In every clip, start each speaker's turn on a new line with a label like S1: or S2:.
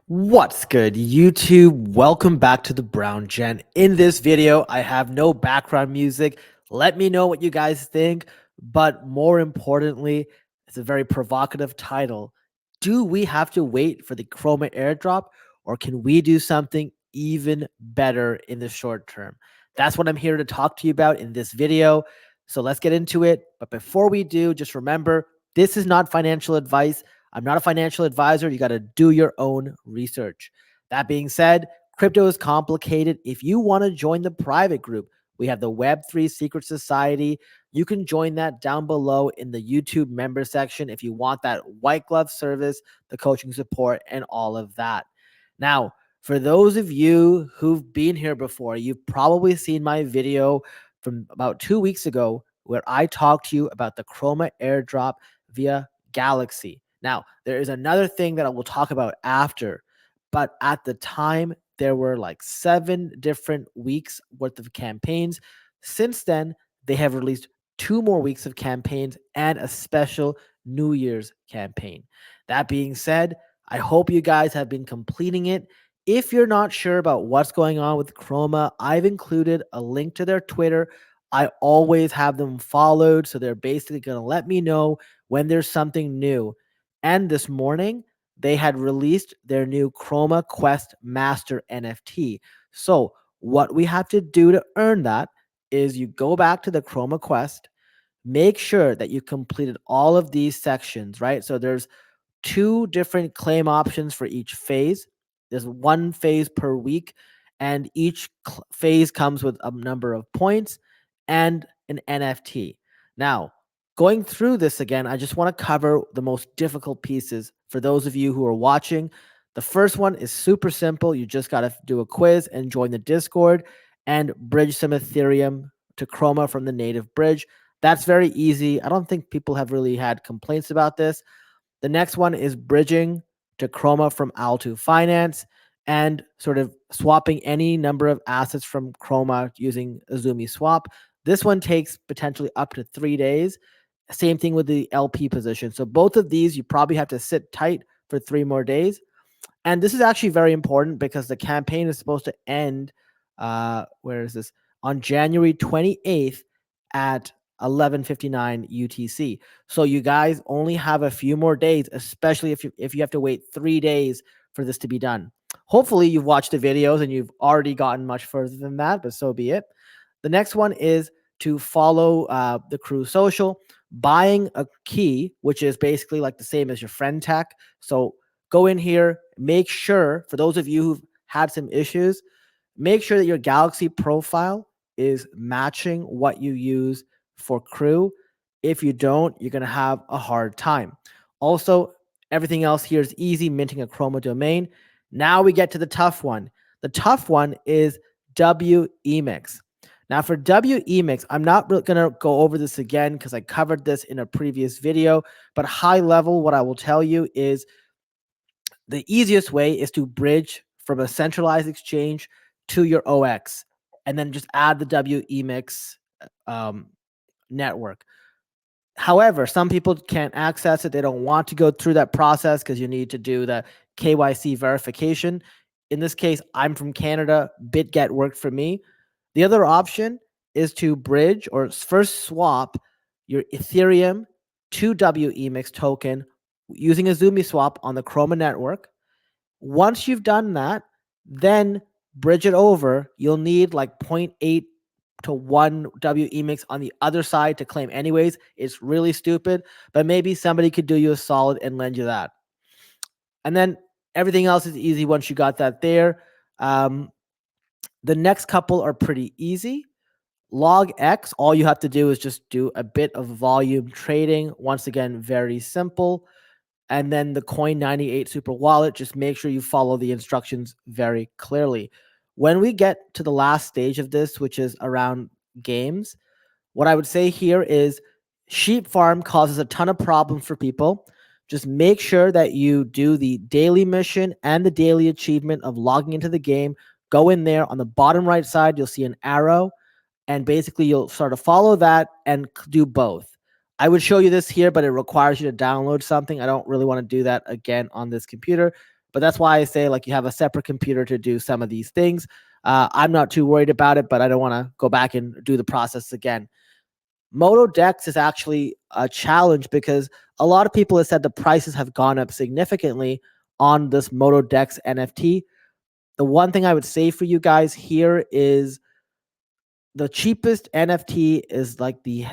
S1: What's good, YouTube? Welcome back to the Brown Gen. In this video, I have no background music. Let me know what you guys think. But more importantly, it's a very provocative title. Do we have to wait for the Chroma airdrop, or can we do something even better in the short term? That's what I'm here to talk to you about in this video. So let's get into it. But before we do, just remember this is not financial advice. I'm not a financial advisor. You got to do your own research. That being said, crypto is complicated. If you want to join the private group, we have the Web3 Secret Society. You can join that down below in the YouTube member section if you want that white glove service, the coaching support, and all of that. Now, for those of you who've been here before, you've probably seen my video from about 2 weeks ago where I talked to you about the Chroma airdrop via Galaxy. Now, there is another thing that I will talk about after, but at the time, there were like 7 different weeks worth of campaigns. Since then, they have released 2 more weeks of campaigns and a special New Year's campaign. That being said, I hope you guys have been completing it. If you're not sure about what's going on with Chroma, I've included a link to their Twitter. I always have them followed, so they're basically going to let me know when there's something new. And this morning, they had released their new Chroma Quest Master NFT. So, what we have to do to earn that is you go back to the Chroma Quest, make sure that you completed all of these sections, right? So, there's 2 different claim options for each phase. There's 1 phase per week, and each phase comes with a number of points and an NFT. Now, going through this again, I just want to cover the most difficult pieces for those of you who are watching. The first one is super simple. You just got to do a quiz and join the Discord and bridge some Ethereum to Chroma from the native bridge. That's very easy. I don't think people have really had complaints about this. The next one is bridging to Chroma from Alto Finance and sort of swapping any number of assets from Chroma using Azumi Swap. This one takes potentially up to 3 days. Same thing with the LP position. So both of these, you probably have to sit tight for 3 more days. And this is actually very important because the campaign is supposed to end, where is this? On January 28th at 11:59 UTC. So you guys only have a few more days, especially if you have to wait 3 days for this to be done. Hopefully you've watched the videos and you've already gotten much further than that, but so be it. The next one is to follow the crew social, buying a key, which is basically like the same as your friend tech. So go in here, make sure, for those of you who've had some issues, make sure that your Galaxy profile is matching what you use for crew. If you don't, you're going to have a hard time. Also, everything else here is easy, minting a Chroma domain. Now we get to the tough one. The tough one is WEMIX. Now for WEMIX, I'm not going to go over this again because I covered this in a previous video, but high level, what I will tell you is the easiest way is to bridge from a centralized exchange to your OX and then just add the WEMIX network. However, some people can't access it. They don't want to go through that process because you need to do the KYC verification. In this case, I'm from Canada. BitGet worked for me. The other option is to bridge or first swap your Ethereum to WEMIX token using Azumi Swap on the Chroma network. Once you've done that, then bridge it over. You'll need like 0.8 to 1 WEMIX on the other side to claim anyways. It's really stupid, but maybe somebody could do you a solid and lend you that. And then everything else is easy once you got that there. The next couple are pretty easy. Log X, all you have to do is just do a bit of volume trading. Once again, very simple. And then the Coin98 Super Wallet, just make sure you follow the instructions very clearly. When we get to the last stage of this, which is around games, what I would say here is Sheep Farm causes a ton of problems for people. Just make sure that you do the daily mission and the daily achievement of logging into the game. Go in there on the bottom right side, you'll see an arrow, and basically you'll sort of follow that and do both. I would show you this here, but it requires you to download something. I don't really want to do that again on this computer, But that's why I say like you have a separate computer to do some of these things. I'm not too worried about it, but I don't want to go back and do the process again. Moto Dex is actually a challenge because a lot of people have said the prices have gone up significantly on this Moto Dex NFT. The one thing I would say for you guys here is the cheapest NFT is like the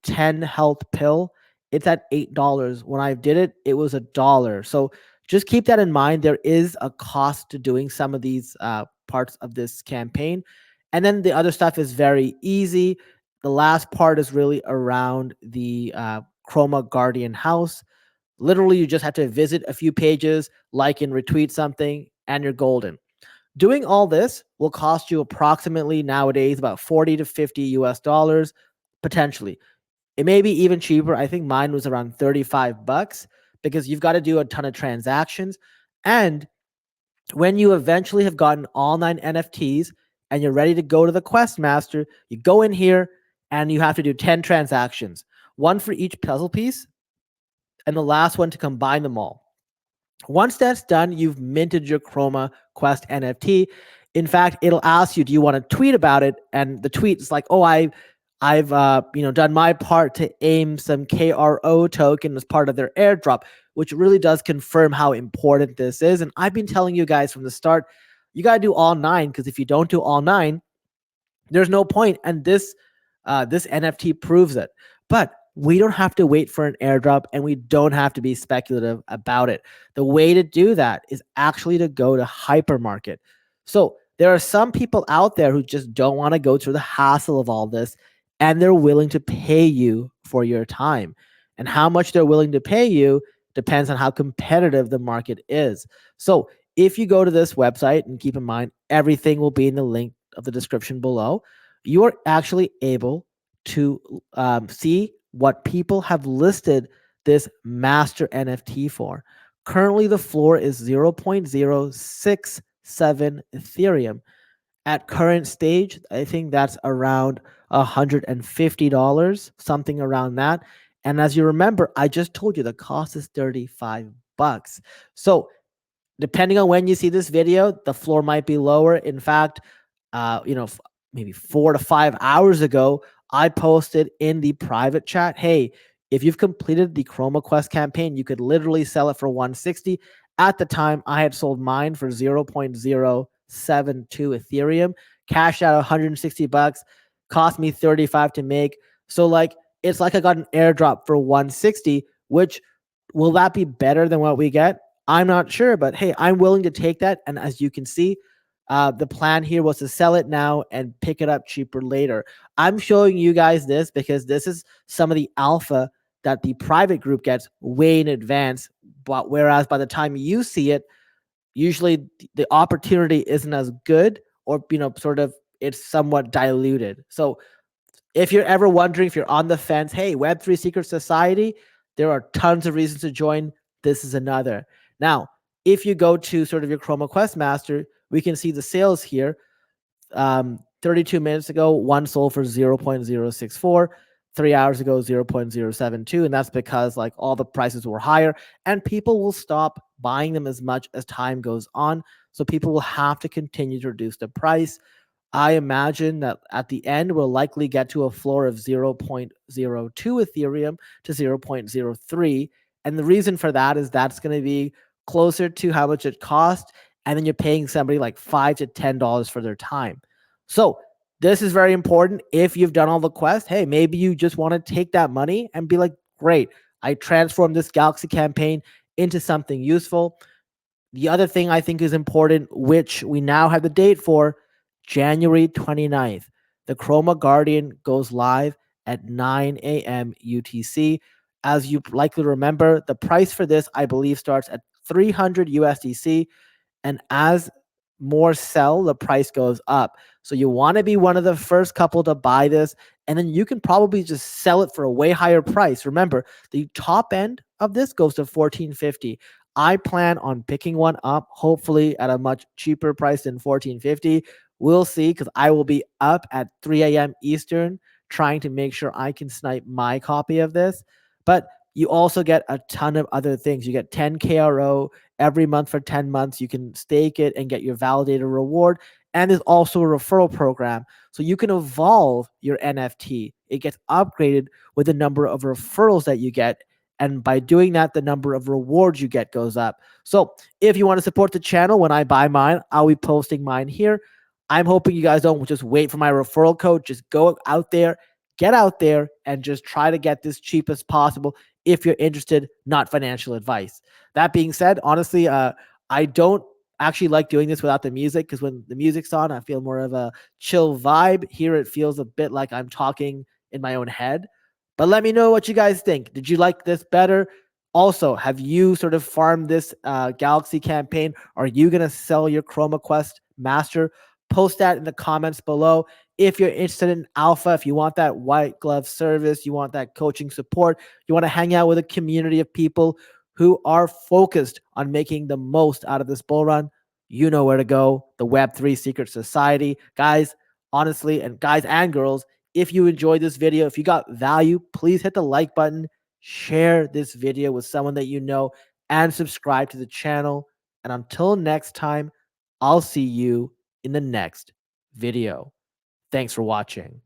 S1: 10 health pill. It's at $8. When I did it, it was $1. So just keep that in mind. There is a cost to doing some of these parts of this campaign. And then the other stuff is very easy. The last part is really around the Chroma Guardian house. Literally, you just have to visit a few pages, like and retweet something, and you're golden. Doing all this will cost you approximately nowadays about 40 to 50 US dollars potentially. It may be even cheaper. I think mine was around 35 bucks because you've got to do a ton of transactions. And when you eventually have gotten all 9 NFTs and you're ready to go to the Quest Master, you go in here and you have to do 10 transactions, one for each puzzle piece, and the last one to combine them all. Once that's done, you've minted your Chroma Quest NFT. In fact, it'll ask you, do you want to tweet about it? And the tweet is like, oh, I've done my part to aim some KRO token as part of their airdrop, which really does confirm how important this is. And I've been telling you guys from the start, you got to do all 9, because if you don't do all 9, there's no point. And this NFT proves it. But we don't have to wait for an airdrop, and we don't have to be speculative about it. The way to do that is actually to go to hypermarket. So there are some people out there who just don't want to go through the hassle of all this, and they're willing to pay you for your time. And how much they're willing to pay you depends on how competitive the market is. So if you go to this website, and keep in mind, everything will be in the link of the description below, you are actually able to see what people have listed this master NFT for. Currently, the floor is 0.067 Ethereum. At current stage, I think that's around $150, something around that. And as you remember, I just told you the cost is 35 bucks. So depending on when you see this video, the floor might be lower. In fact, maybe 4 to 5 hours ago, I posted in the private chat, hey, if you've completed the Chroma Quest campaign, you could literally sell it for 160. At the time, I had sold mine for 0.072 Ethereum, cashed out 160 bucks, cost me 35 to make. So like, it's like I got an airdrop for 160, which will that be better than what we get? I'm not sure, but hey, I'm willing to take that. And as you can see, the plan here was to sell it now and pick it up cheaper later. I'm showing you guys this because this is some of the alpha that the private group gets way in advance. But whereas by the time you see it, usually the opportunity isn't as good, or sort of it's somewhat diluted. So if you're ever wondering, if you're on the fence, hey, Web3 Secret Society, there are tons of reasons to join. This is another. Now, if you go to sort of your Chroma Quest Master, we can see the sales here. 32 minutes ago, one sold for 0.064. 3 hours ago, 0.072. And that's because like all the prices were higher, and people will stop buying them as much as time goes on. So people will have to continue to reduce the price. I imagine that at the end, we'll likely get to a floor of 0.02 Ethereum to 0.03. And the reason for that is that's going to be closer to how much it cost. And then you're paying somebody like $5 to $10 for their time. So this is very important. If you've done all the quests, hey, maybe you just want to take that money and be like, great, I transformed this Galaxy campaign into something useful. The other thing I think is important, which we now have the date for, January 29th. The Chroma Guardian goes live at 9 a.m. UTC. As you likely remember, the price for this, I believe, starts at 300 USDC. And as more sell, the price goes up. So you want to be one of the first couple to buy this, and then you can probably just sell it for a way higher price. Remember, the top end of this goes to 1450. I plan on picking one up, hopefully at a much cheaper price than 1450. We'll see, because I will be up at 3 a.m. Eastern trying to make sure I can snipe my copy of this. But You also get a ton of other things. You get 10 KRO every month for 10 months. You can stake it and get your validator reward. And there's also a referral program. So you can evolve your NFT. It gets upgraded with the number of referrals that you get. And by doing that, the number of rewards you get goes up. So if you want to support the channel, when I buy mine, I'll be posting mine here. I'm hoping you guys don't just wait for my referral code. Just go out there, get out there, and just try to get this cheap as possible if you're interested, not financial advice. That being said, honestly, I don't actually like doing this without the music, because when the music's on, I feel more of a chill vibe. Here, it feels a bit like I'm talking in my own head. But let me know what you guys think. Did you like this better? Also, have you sort of farmed this Galaxy campaign? Are you going to sell your Chroma Quest Master? Post that in the comments below. If you're interested in alpha, if you want that white glove service, you want that coaching support, you want to hang out with a community of people who are focused on making the most out of this bull run, you know where to go. The Web3 Secret Society. Guys, honestly, and guys and girls, if you enjoyed this video, if you got value, please hit the like button, share this video with someone that you know, and subscribe to the channel. And until next time, I'll see you in the next video. Thanks for watching.